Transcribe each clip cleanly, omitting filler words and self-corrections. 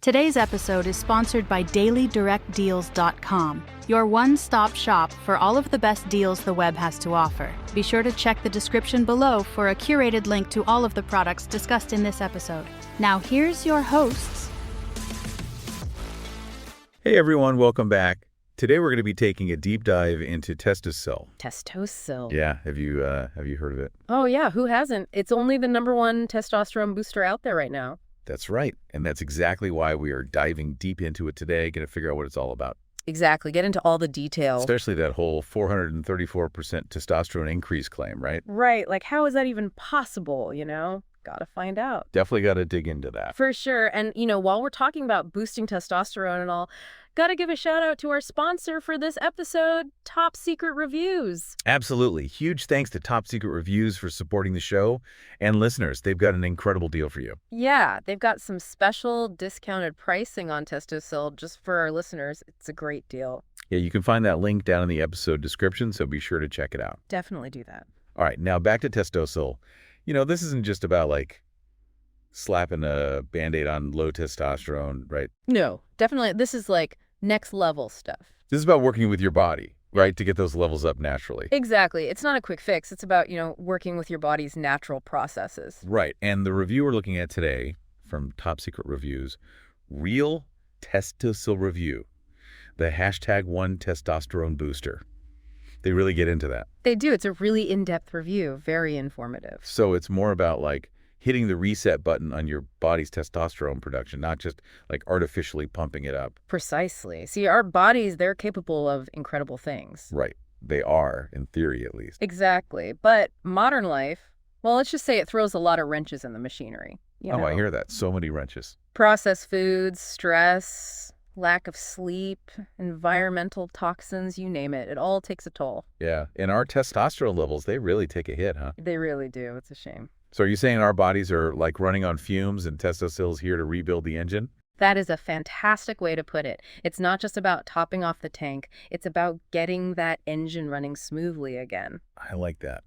Today's episode is sponsored by DailyDirectDeals.com, your one-stop shop for all of the best deals the web has to offer. Be sure to check the description below for a curated link to all of the products discussed in this episode. Now here's your hosts. Hey everyone, welcome back. Today we're going to be taking a deep dive into Testosil. Testosil. Yeah, have you heard of it? Oh yeah, who hasn't? It's only the #1 testosterone booster out there right now. That's right, and that's exactly why we are diving deep into it today, going to figure out what it's all about. Exactly, get into all the details. Especially that whole 434% testosterone increase claim, right? Right, like how is that even possible, Gotta find out. Definitely got to dig into that. For sure, and while we're talking about boosting testosterone and all, gotta give a shout out to our sponsor for this episode, Top Secret Reviews. Absolutely. Huge thanks to Top Secret Reviews for supporting the show. And listeners, they've got an incredible deal for you. Yeah, they've got some special discounted pricing on Testosil just for our listeners. It's a great deal. Yeah, you can find that link down in the episode description, so be sure to check it out. Definitely do that. All right, now back to Testosil. This isn't just about, slapping a Band-Aid on low testosterone, right? No, definitely. This is next level stuff. This is about working with your body, right, to get those levels up naturally. Exactly. It's not a quick fix. It's about, working with your body's natural processes. Right. And the review we're looking at today from Top Secret Reviews, Real Testosil Review, the #1 testosterone booster. They really get into that. They do. It's a really in-depth review. Very informative. So it's more about hitting the reset button on your body's testosterone production, not just artificially pumping it up. Precisely. See, our bodies, they're capable of incredible things. Right. They are, in theory at least. Exactly. But modern life, well, let's just say it throws a lot of wrenches in the machinery. I hear that. So many wrenches. Processed foods, stress, lack of sleep, environmental toxins, you name it. It all takes a toll. Yeah. And our testosterone levels, they really take a hit, huh? They really do. It's a shame. So are you saying our bodies are running on fumes and Testosil's here to rebuild the engine? That is a fantastic way to put it. It's not just about topping off the tank. It's about getting that engine running smoothly again. I like that.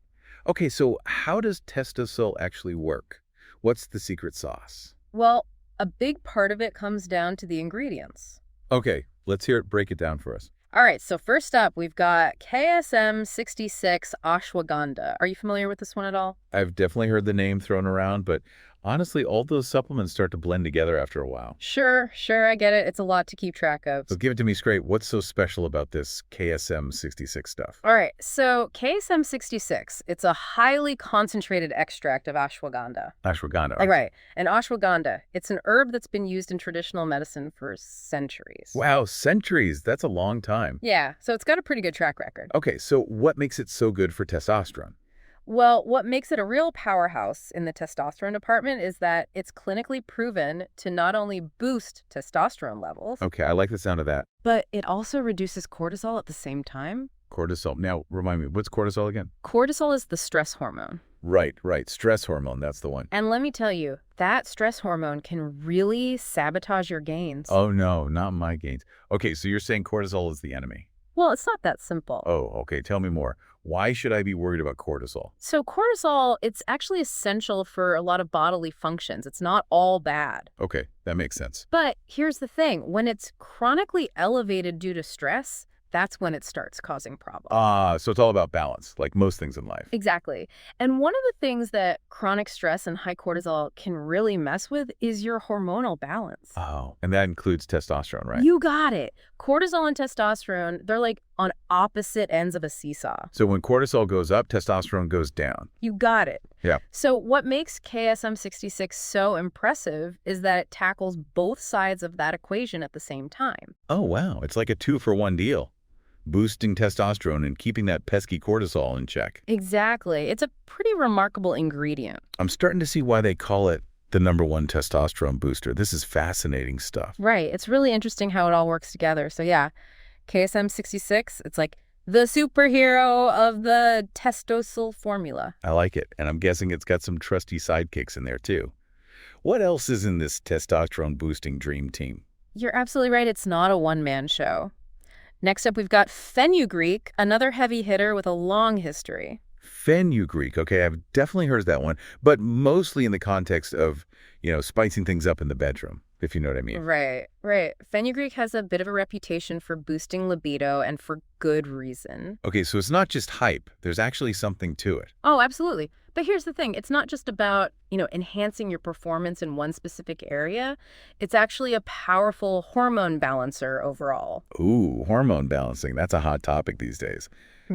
Okay, so how does Testosil actually work? What's the secret sauce? Well, a big part of it comes down to the ingredients. Okay, let's hear it. Break it down for us. All right, so first up, we've got KSM-66 ashwagandha. Are you familiar with this one at all? I've definitely heard the name thrown around, but honestly, all those supplements start to blend together after a while. Sure, I get it. It's a lot to keep track of. So give it to me straight. What's so special about this KSM-66 stuff? All right, so KSM-66, it's a highly concentrated extract of ashwagandha. Ashwagandha. Right, and ashwagandha, it's an herb that's been used in traditional medicine for centuries. Wow, centuries. That's a long time. Yeah, so it's got a pretty good track record. Okay, so what makes it so good for testosterone? Well, what makes it a real powerhouse in the testosterone department is that it's clinically proven to not only boost testosterone levels. Okay, I like the sound of that. But it also reduces cortisol at the same time. Cortisol. Now, remind me, what's cortisol again? Cortisol is the stress hormone. Right. Stress hormone, that's the one. And let me tell you, that stress hormone can really sabotage your gains. Oh, no, not my gains. Okay, so you're saying cortisol is the enemy. Well, it's not that simple. Oh, okay. Tell me more. Why should I be worried about cortisol? So cortisol, it's actually essential for a lot of bodily functions. It's not all bad. Okay, that makes sense. But here's the thing. When it's chronically elevated due to stress, that's when it starts causing problems. So it's all about balance, like most things in life. Exactly. And one of the things that chronic stress and high cortisol can really mess with is your hormonal balance. Oh, and that includes testosterone, right? You got it. Cortisol and testosterone, they're on opposite ends of a seesaw. So when cortisol goes up, testosterone goes down. You got it. Yeah. So what makes KSM-66 so impressive is that it tackles both sides of that equation at the same time. Oh, wow. It's like a 2-for-1 deal. Boosting testosterone and keeping that pesky cortisol in check. Exactly. It's a pretty remarkable ingredient. I'm starting to see why they call it the #1 testosterone booster. This is fascinating stuff. Right. It's really interesting how it all works together. So yeah, KSM-66, it's like the superhero of the Testosil formula. I like it. And I'm guessing it's got some trusty sidekicks in there too. What else is in this testosterone boosting dream team? You're absolutely right. It's not a one-man show. Next up, we've got fenugreek, another heavy hitter with a long history. Fenugreek. Okay, I've definitely heard of that one, but mostly in the context of, spicing things up in the bedroom. if you know what I mean. Right, right. Fenugreek has a bit of a reputation for boosting libido, and for good reason. Okay, so it's not just hype. There's actually something to it. Oh, absolutely. But here's the thing. It's not just about, enhancing your performance in one specific area. It's actually a powerful hormone balancer overall. Ooh, hormone balancing. That's a hot topic these days.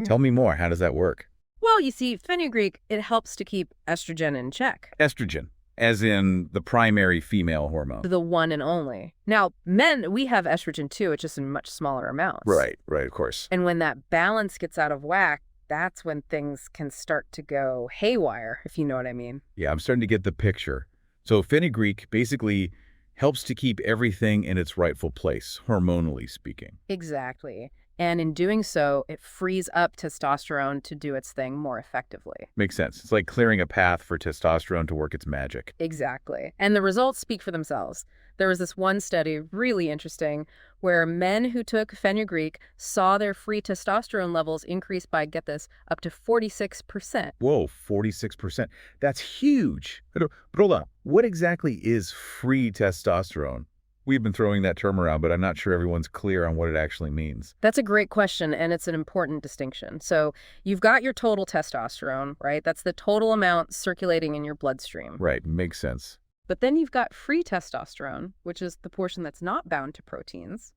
Tell me more. How does that work? Well, you see, fenugreek, it helps to keep estrogen in check. Estrogen, as in the primary female hormone. The one and only. Now, men, we have estrogen too, it's just in much smaller amounts. Right, of course. And when that balance gets out of whack, that's when things can start to go haywire, if you know what I mean. Yeah, I'm starting to get the picture. So fenugreek basically helps to keep everything in its rightful place, hormonally speaking. Exactly. And in doing so, it frees up testosterone to do its thing more effectively. Makes sense. It's like clearing a path for testosterone to work its magic. Exactly. And the results speak for themselves. There was this one study, really interesting, where men who took fenugreek saw their free testosterone levels increase by, get this, up to 46%. Whoa, 46%. That's huge. But hold on. What exactly is free testosterone? We've been throwing that term around, but I'm not sure everyone's clear on what it actually means. That's a great question, and it's an important distinction. So you've got your total testosterone, right? That's the total amount circulating in your bloodstream. Right, makes sense. But then you've got free testosterone, which is the portion that's not bound to proteins.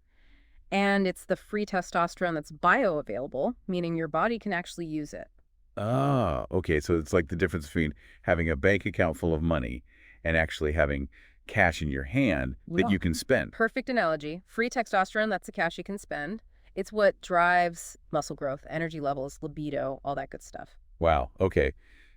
And it's the free testosterone that's bioavailable, meaning your body can actually use it. Ah, okay. So it's like the difference between having a bank account full of money and actually having cash in your hand that you can spend. Perfect analogy. Free testosterone, that's the cash you can spend. It's what drives muscle growth, energy levels, libido, all that good stuff. Wow. Okay.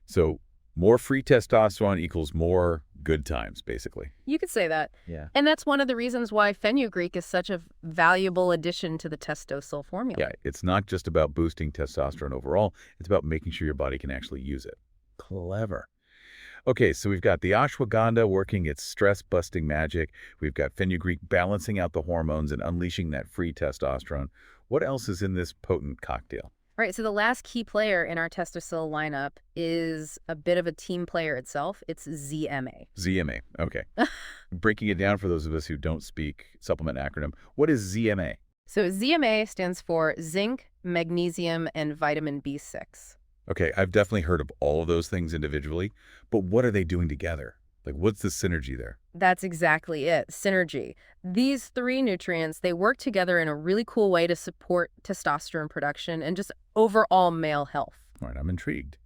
So more free testosterone equals more good times, basically. You could say that. Yeah. And that's one of the reasons why fenugreek is such a valuable addition to the Testosil formula. Yeah. It's not just about boosting testosterone overall. It's about making sure your body can actually use it. Clever. Okay, so we've got the ashwagandha working its stress-busting magic. We've got fenugreek balancing out the hormones and unleashing that free testosterone. What else is in this potent cocktail? All right, so the last key player in our Testosil lineup is a bit of a team player itself. It's ZMA. ZMA, okay. Breaking it down for those of us who don't speak supplement acronym, what is ZMA? So ZMA stands for zinc, magnesium, and vitamin B6. Okay, I've definitely heard of all of those things individually, but what are they doing together? Like, what's the synergy there? That's exactly it, synergy. These three nutrients, they work together in a really cool way to support testosterone production and just overall male health. All right, I'm intrigued.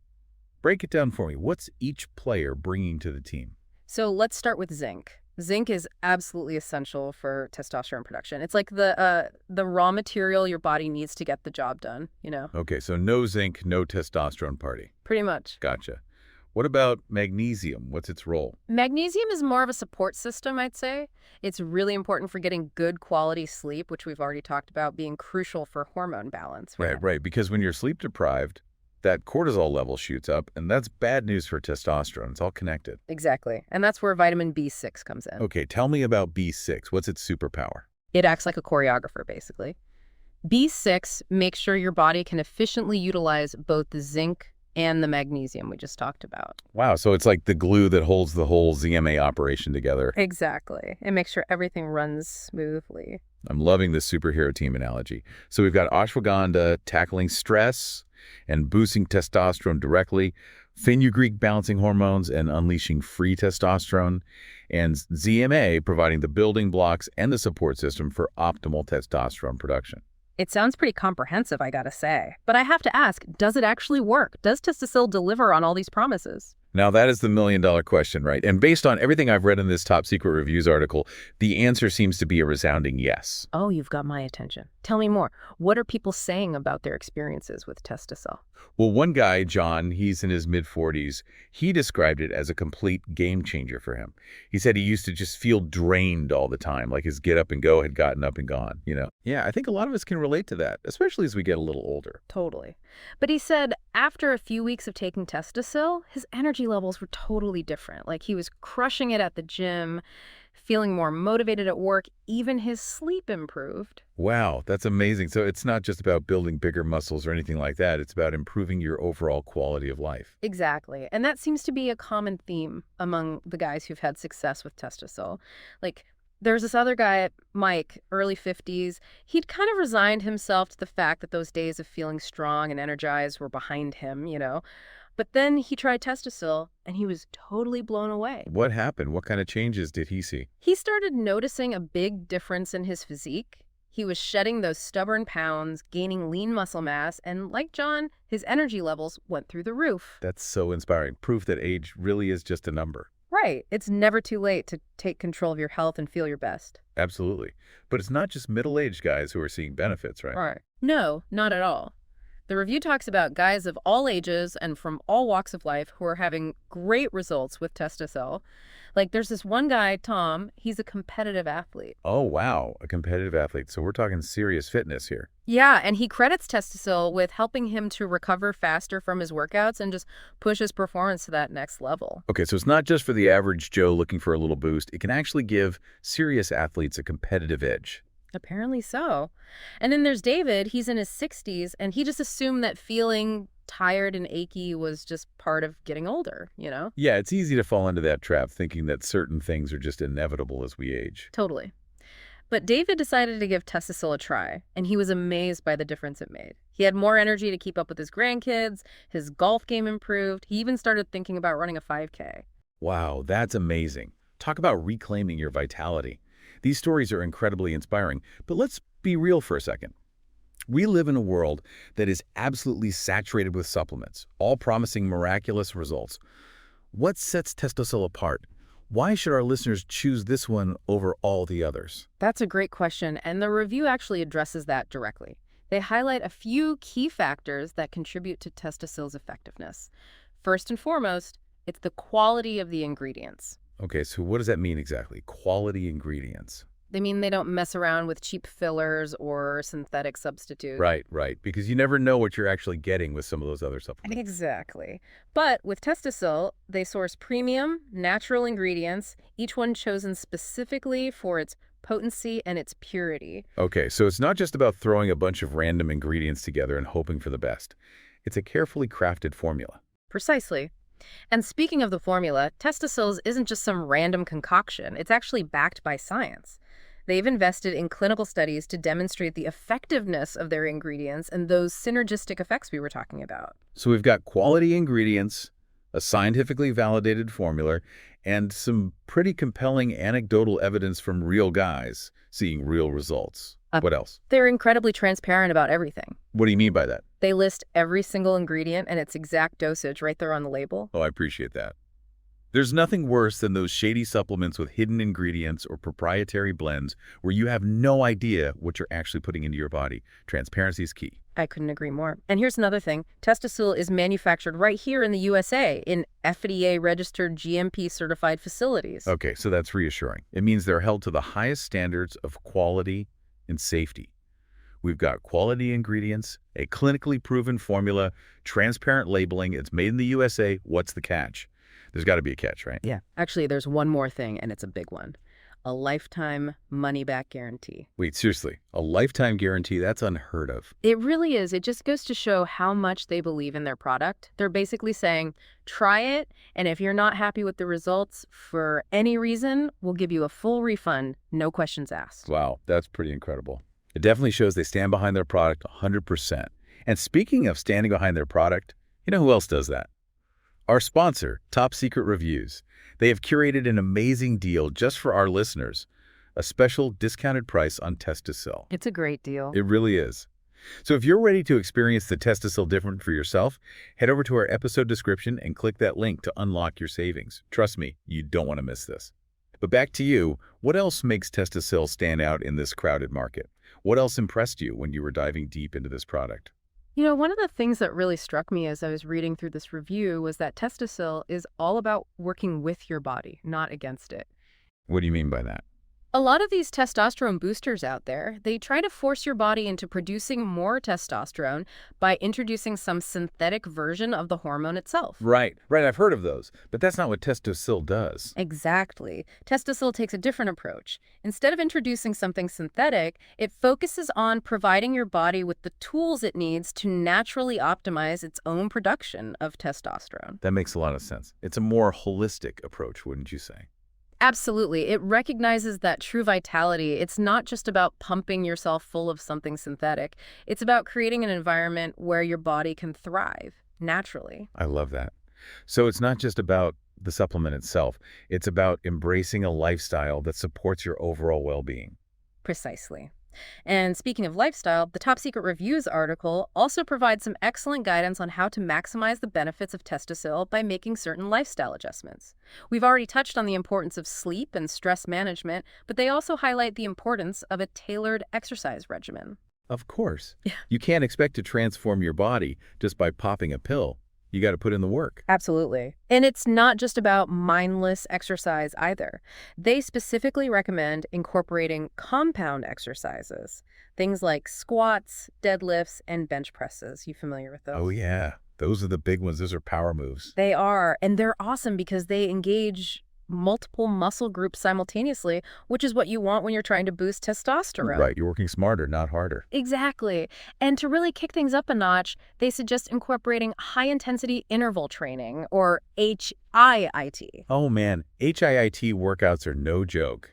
Break it down for me. What's each player bringing to the team? So let's start with zinc. Zinc is absolutely essential for testosterone production. It's like the raw material your body needs to get the job done, Okay, so no zinc, no testosterone party. Pretty much. Gotcha. What about magnesium? What's its role? Magnesium is more of a support system, I'd say. It's really important for getting good quality sleep, which we've already talked about being crucial for hormone balance. Right. Because when you're sleep deprived, that cortisol level shoots up, and that's bad news for testosterone. It's all connected. Exactly. And that's where vitamin B6 comes in. Okay, tell me about B6. What's its superpower? It acts like a choreographer, basically. B6 makes sure your body can efficiently utilize both the zinc and the magnesium we just talked about. Wow, so it's like the glue that holds the whole ZMA operation together. Exactly. It makes sure everything runs smoothly. I'm loving this superhero team analogy. So we've got ashwagandha tackling stress and boosting testosterone directly, fenugreek balancing hormones and unleashing free testosterone, and ZMA providing the building blocks and the support system for optimal testosterone production. It sounds pretty comprehensive, I gotta say. But I have to ask, does it actually work? Does Testosil deliver on all these promises? Now, that is the million-dollar question, right? And based on everything I've read in this Top Secret Reviews article, the answer seems to be a resounding yes. Oh, you've got my attention. Tell me more. What are people saying about their experiences with Testosil? Well, one guy, John, he's in his mid-40s, he described it as a complete game changer for him. He said he used to just feel drained all the time, like his get up and go had gotten up and gone, Yeah, I think a lot of us can relate to that, especially as we get a little older. Totally. But he said after a few weeks of taking Testosil, his energy levels were totally different. Like he was crushing it at the gym, feeling more motivated at work, even his sleep improved. Wow, that's amazing. So it's not just about building bigger muscles or anything like that. It's about improving your overall quality of life. Exactly. And that seems to be a common theme among the guys who've had success with Testosil. Like, There's this other guy, Mike, early 50s. He'd kind of resigned himself to the fact that those days of feeling strong and energized were behind him. But then he tried Testosil, and he was totally blown away. What happened? What kind of changes did he see? He started noticing a big difference in his physique. He was shedding those stubborn pounds, gaining lean muscle mass, and like John, his energy levels went through the roof. That's so inspiring. Proof that age really is just a number. Right. It's never too late to take control of your health and feel your best. Absolutely. But it's not just middle-aged guys who are seeing benefits, right? Right. No, not at all. The review talks about guys of all ages and from all walks of life who are having great results with Testosil. Like there's this one guy, Tom, he's a competitive athlete. Oh, wow. A competitive athlete. So we're talking serious fitness here. Yeah, and he credits Testosil with helping him to recover faster from his workouts and just push his performance to that next level. Okay, so it's not just for the average Joe looking for a little boost. It can actually give serious athletes a competitive edge. Apparently so. And then there's David. He's in his 60s, and he just assumed that feeling tired and achy was just part of getting older. Yeah, it's easy to fall into that trap, thinking that certain things are just inevitable as we age. Totally. But David decided to give Testosil a try, and he was amazed by the difference it made. He had more energy to keep up with his grandkids, his golf game improved, he even started thinking about running a 5K. Wow, that's amazing. Talk about reclaiming your vitality. These stories are incredibly inspiring, but let's be real for a second. We live in a world that is absolutely saturated with supplements, all promising miraculous results. What sets Testosil apart? Why should our listeners choose this one over all the others? That's a great question, and the review actually addresses that directly. They highlight a few key factors that contribute to Testosil's effectiveness. First and foremost, it's the quality of the ingredients. Okay, so what does that mean exactly? Quality ingredients. They mean they don't mess around with cheap fillers or synthetic substitutes. Right, because you never know what you're actually getting with some of those other supplements. Exactly. But with Testosil, they source premium, natural ingredients, each one chosen specifically for its potency and its purity. Okay, so it's not just about throwing a bunch of random ingredients together and hoping for the best. It's a carefully crafted formula. Precisely. And speaking of the formula, Testosil isn't just some random concoction. It's actually backed by science. They've invested in clinical studies to demonstrate the effectiveness of their ingredients and those synergistic effects we were talking about. So we've got quality ingredients, a scientifically validated formula, and some pretty compelling anecdotal evidence from real guys seeing real results. What else? They're incredibly transparent about everything. What do you mean by that? They list every single ingredient and its exact dosage right there on the label. Oh, I appreciate that. There's nothing worse than those shady supplements with hidden ingredients or proprietary blends where you have no idea what you're actually putting into your body. Transparency is key. I couldn't agree more. And here's another thing. Testosil is manufactured right here in the USA in FDA-registered GMP-certified facilities. Okay, so that's reassuring. It means they're held to the highest standards of quality and safety. We've got quality ingredients, a clinically proven formula, transparent labeling. It's made in the USA. What's the catch? There's got to be a catch, right? Yeah. Actually, there's one more thing, and it's a big one. A lifetime money-back guarantee. Wait, seriously, a lifetime guarantee? That's unheard of. It really is. It just goes to show how much they believe in their product. They're basically saying, try it, and if you're not happy with the results for any reason, we'll give you a full refund, no questions asked. Wow, that's pretty incredible. It definitely shows they stand behind their product 100%. And speaking of standing behind their product, you know who else does that? Our sponsor, Top Secret Reviews. They have curated an amazing deal just for our listeners, a special discounted price on Testosil. It's a great deal. It really is. So if you're ready to experience the Testosil different for yourself, head over to our episode description and click that link to unlock your savings. Trust me, you don't want to miss this. But back to you, what else makes Testosil stand out in this crowded market? What else impressed you when you were diving deep into this product? One of the things that really struck me as I was reading through this review was that Testosil is all about working with your body, not against it. What do you mean by that? A lot of these testosterone boosters out there, they try to force your body into producing more testosterone by introducing some synthetic version of the hormone itself. Right. I've heard of those, but that's not what Testosil does. Exactly. Testosil takes a different approach. Instead of introducing something synthetic, it focuses on providing your body with the tools it needs to naturally optimize its own production of testosterone. That makes a lot of sense. It's a more holistic approach, wouldn't you say? Absolutely. It recognizes that true vitality. It's not just about pumping yourself full of something synthetic. It's about creating an environment where your body can thrive naturally. I love that. So it's not just about the supplement itself. It's about embracing a lifestyle that supports your overall well-being. Precisely. And speaking of lifestyle, the Top Secret Reviews article also provides some excellent guidance on how to maximize the benefits of Testosil by making certain lifestyle adjustments. We've already touched on the importance of sleep and stress management, but they also highlight the importance of a tailored exercise regimen. Of course. Yeah. You can't expect to transform your body just by popping a pill. You got to put in the work. Absolutely. And it's not just about mindless exercise either. They specifically recommend incorporating compound exercises, things like squats, deadlifts, and bench presses. You familiar with those? Oh, yeah. Those are the big ones. Those are power moves. They are, and they're awesome because they engage multiple muscle groups simultaneously, which is what you want when you're trying to boost testosterone. Right. You're working smarter, not harder. Exactly. And to really kick things up a notch, they suggest incorporating high-intensity interval training, or HIIT. Oh, man. HIIT workouts are no joke,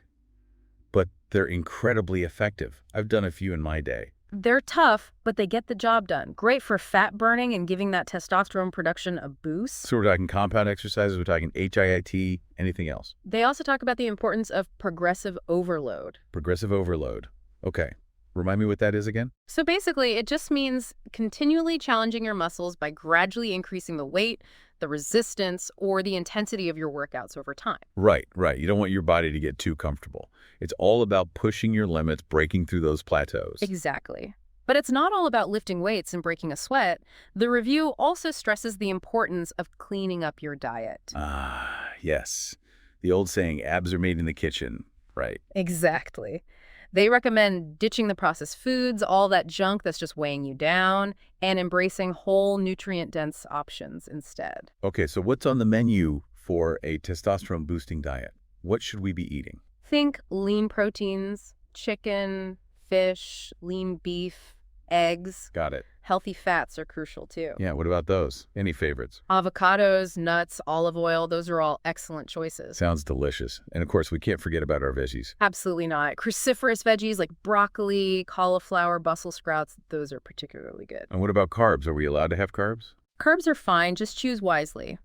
but they're incredibly effective. I've done a few in my day. They're tough, but they get the job done. Great for fat burning and giving that testosterone production a boost. So we're talking compound exercises, we're talking HIIT, anything else? They also talk about the importance of progressive overload. Progressive overload. Okay. Remind me what that is again? So basically, it just means continually challenging your muscles by gradually increasing the weight, the resistance, or the intensity of your workouts over time. Right. You don't want your body to get too comfortable. It's all about pushing your limits, breaking through those plateaus. Exactly. But it's not all about lifting weights and breaking a sweat. The review also stresses the importance of cleaning up your diet. Ah, yes. The old saying, abs are made in the kitchen, right? Exactly. They recommend ditching the processed foods, all that junk that's just weighing you down, and embracing whole nutrient-dense options instead. Okay, so what's on the menu for a testosterone-boosting diet? What should we be eating? Think lean proteins, chicken, fish, lean beef, eggs. Got it. Healthy fats are crucial too. Yeah, what about those? Any favorites? Avocados, nuts, olive oil, those are all excellent choices. Sounds delicious. And of course, we can't forget about our veggies. Absolutely not. Cruciferous veggies like broccoli, cauliflower, Brussels sprouts, those are particularly good. And what about carbs? Are we allowed to have carbs? Carbs are fine, just choose wisely.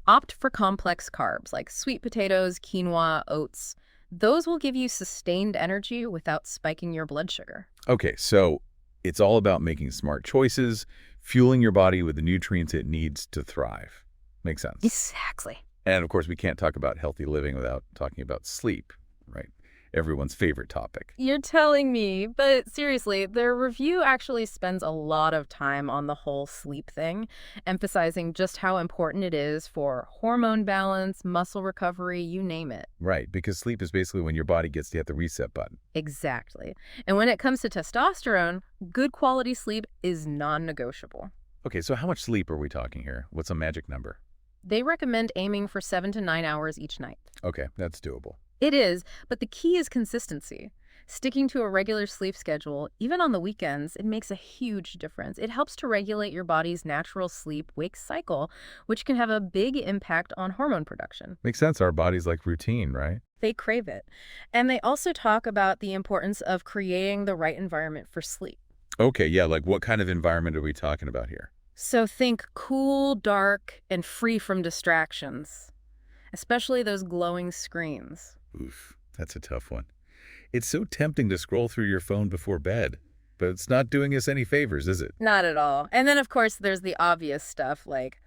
Opt for complex carbs like sweet potatoes, quinoa, oats. Those will give you sustained energy without spiking your blood sugar. Okay, so it's all about making smart choices, fueling your body with the nutrients it needs to thrive. Makes sense. Exactly. And of course, we can't talk about healthy living without talking about sleep, right? Everyone's favorite topic. You're telling me, but seriously, their review actually spends a lot of time on the whole sleep thing, emphasizing just how important it is for hormone balance, muscle recovery, you name it. Right, because sleep is basically when your body gets to hit the reset button. Exactly. And when it comes to testosterone, good quality sleep is non-negotiable. Okay, so how much sleep are we talking here? What's a magic number? They recommend aiming for 7 to 9 hours each night. Okay, that's doable. It is, but the key is consistency. Sticking to a regular sleep schedule, even on the weekends, it makes a huge difference. It helps to regulate your body's natural sleep-wake cycle, which can have a big impact on hormone production. Makes sense. Our body's like routine, right? They crave it. And they also talk about the importance of creating the right environment for sleep. Okay, yeah, like what kind of environment are we talking about here? So think cool, dark, and free from distractions, especially those glowing screens. Oof, that's a tough one. It's so tempting to scroll through your phone before bed, but it's not doing us any favors, is it? Not at all. And then, of course, there's the obvious stuff like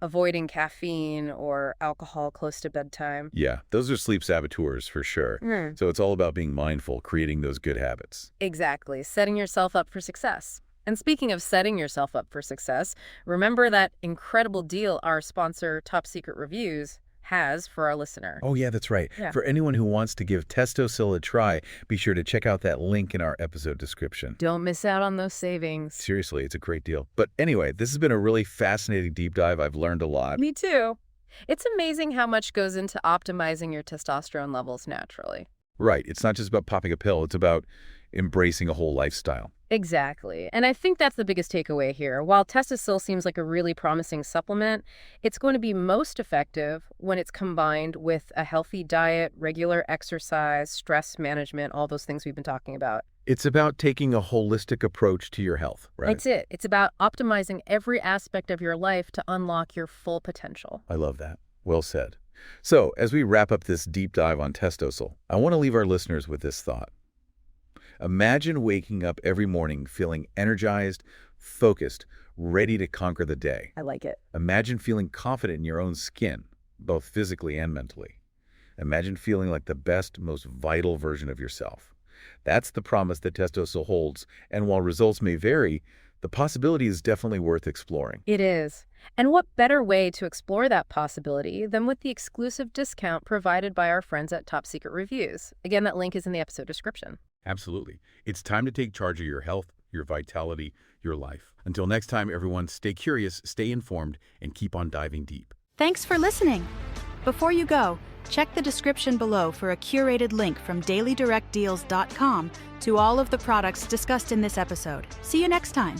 avoiding caffeine or alcohol close to bedtime. Yeah, those are sleep saboteurs for sure. So it's all about being mindful, creating those good habits. Exactly. Setting yourself up for success. And speaking of setting yourself up for success, remember that incredible deal our sponsor, Top Secret Reviews, has for our listener. Oh, yeah, that's right. Yeah. For anyone who wants to give Testosil a try, be sure to check out that link in our episode description. Don't miss out on those savings. Seriously, it's a great deal. But anyway, this has been a really fascinating deep dive. I've learned a lot. Me too. It's amazing how much goes into optimizing your testosterone levels naturally. Right. It's not just about popping a pill. It's about embracing a whole lifestyle. Exactly. And I think that's the biggest takeaway here. While Testosil seems like a really promising supplement, it's going to be most effective when it's combined with a healthy diet, regular exercise, stress management, all those things we've been talking about. It's about taking a holistic approach to your health, right? That's it. It's about optimizing every aspect of your life to unlock your full potential. I love that. Well said. So, as we wrap up this deep dive on Testosil, I want to leave our listeners with this thought. Imagine waking up every morning feeling energized, focused, ready to conquer the day. I like it. Imagine feeling confident in your own skin, both physically and mentally. Imagine feeling like the best, most vital version of yourself. That's the promise that Testosil holds, and while results may vary, the possibility is definitely worth exploring. It is. And what better way to explore that possibility than with the exclusive discount provided by our friends at Top Secret Reviews? Again, that link is in the episode description. Absolutely. It's time to take charge of your health, your vitality, your life. Until next time, everyone, stay curious, stay informed, and keep on diving deep. Thanks for listening. Before you go, check the description below for a curated link from dailydirectdeals.com to all of the products discussed in this episode. See you next time.